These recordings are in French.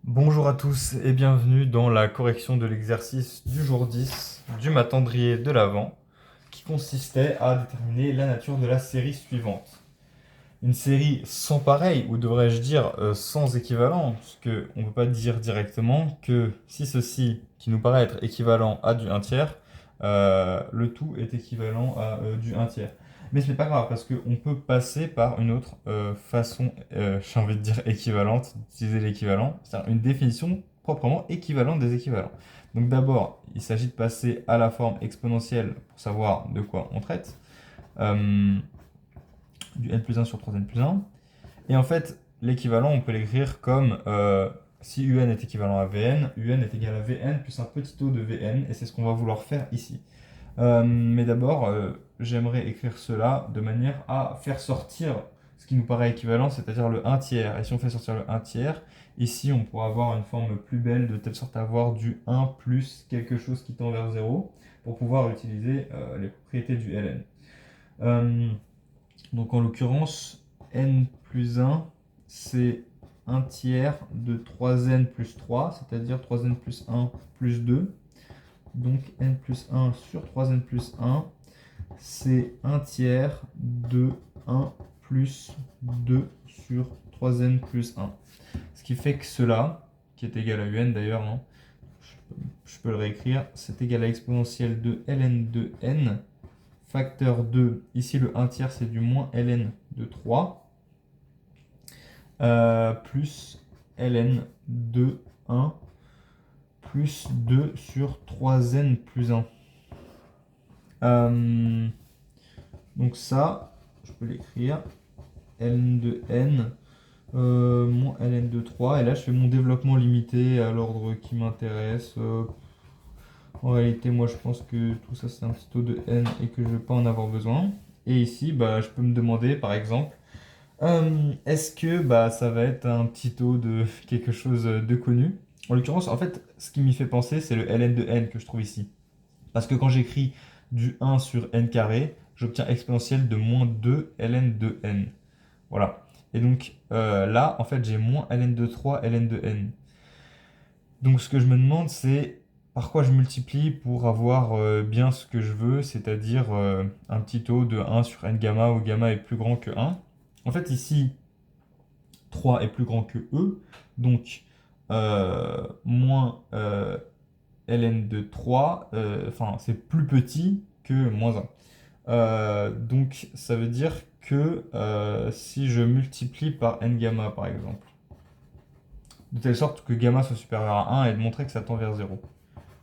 Bonjour à tous et bienvenue dans la correction de l'exercice du jour 10 du matendrier de l'Avent qui consistait à déterminer la nature de la série suivante. Une série sans pareil, ou devrais-je dire sans équivalent, parce qu'on ne peut pas dire directement que si ceci, qui nous paraît être équivalent à du 1 tiers, le tout est équivalent à du 1 tiers. Mais ce n'est pas grave, parce qu'on peut passer par une autre façon, j'ai envie de dire équivalente, d'utiliser l'équivalent, c'est-à-dire une définition proprement équivalente des équivalents. Donc d'abord, il s'agit de passer à la forme exponentielle pour savoir de quoi on traite. Du n plus 1 sur 3n plus 1. Et en fait, l'équivalent, on peut l'écrire comme si un est équivalent à Vn, un est égal à Vn plus un petit o de Vn, et c'est ce qu'on va vouloir faire ici. Mais d'abord, j'aimerais écrire cela de manière à faire sortir ce qui nous paraît équivalent, c'est-à-dire le 1 tiers. Et si on fait sortir le 1 tiers, ici on pourra avoir une forme plus belle, de telle sorte à avoir du 1 plus quelque chose qui tend vers 0, pour pouvoir utiliser les propriétés du Ln. Donc en l'occurrence, n plus 1, c'est 1 tiers de 3n plus 3, c'est-à-dire 3n plus 1 plus 2. Donc n plus 1 sur 3n plus 1, c'est 1 tiers de 1 plus 2 sur 3n plus 1. Ce qui fait que cela, qui est égal à un d'ailleurs, hein, je peux le réécrire, c'est égal à exponentielle de ln de n, facteur 2, ici le 1 tiers c'est du moins ln de 3, plus ln de 1 plus 2 sur 3n plus 1. Donc ça, je peux l'écrire, ln de n moins ln de 3, et là je fais mon développement limité à l'ordre qui m'intéresse. En réalité, moi je pense que tout ça c'est un petit taux de n et que je ne vais pas en avoir besoin. Et ici, je peux me demander par exemple, est-ce que ça va être un petit taux de quelque chose de connu? En l'occurrence, en fait, ce qui m'y fait penser, c'est le ln de n que je trouve ici. Parce que quand j'écris du 1 sur n carré, j'obtiens exponentielle de moins 2 ln de n. Voilà. Et donc là, en fait, j'ai moins ln de 3 ln de n. Donc ce que je me demande, c'est par quoi je multiplie pour avoir bien ce que je veux, c'est-à-dire un petit taux de 1 sur n gamma où gamma est plus grand que 1. En fait, ici, 3 est plus grand que e, donc moins ln de 3, enfin c'est plus petit que moins 1. Donc ça veut dire que si je multiplie par n gamma par exemple, de telle sorte que gamma soit supérieur à 1 et de montrer que ça tend vers 0,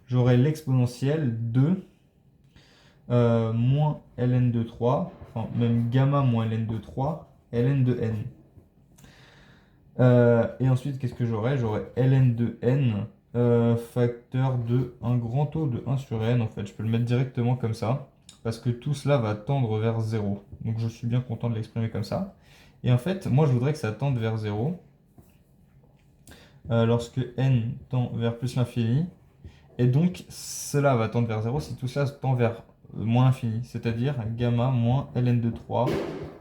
j'aurai l'exponentielle de moins ln de 3, enfin même gamma moins ln de 3, ln de n. Et ensuite, qu'est-ce que j'aurai? J'aurai ln de n facteur de un grand taux de 1 sur n. En fait, je peux le mettre directement comme ça, parce que tout cela va tendre vers 0. Donc je suis bien content de l'exprimer comme ça. Et en fait, moi je voudrais que ça tende vers 0 lorsque n tend vers plus l'infini. Et donc cela va tendre vers 0 si tout cela tend vers moins infini, c'est-à-dire gamma moins ln de 3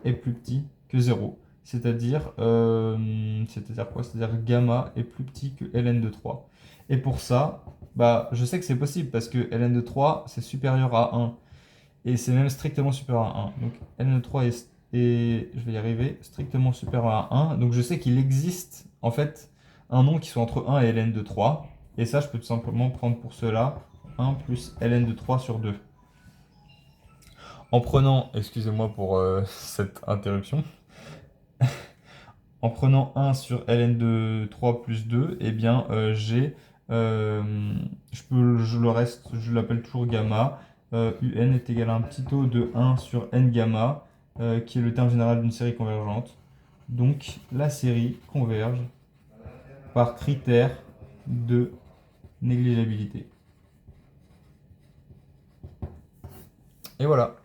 est plus petit que 0. C'est-à-dire quoi? C'est-à-dire gamma est plus petit que ln de 3. Et pour ça, je sais que c'est possible parce que ln de 3 c'est supérieur à 1. Et c'est même strictement supérieur à 1. Donc ln de 3 je vais y arriver, strictement supérieur à 1. Donc je sais qu'il existe en fait un nombre qui soit entre 1 et ln de 3. Et ça, je peux tout simplement prendre pour cela 1 plus ln de 3 sur 2. En prenant, excusez-moi pour cette interruption, en prenant 1 sur ln de 3 plus 2, eh bien j'ai, je l'appelle toujours gamma. Un est égal à un petit taux de 1 sur n gamma, qui est le terme général d'une série convergente. Donc la série converge par critère de négligeabilité. Et voilà.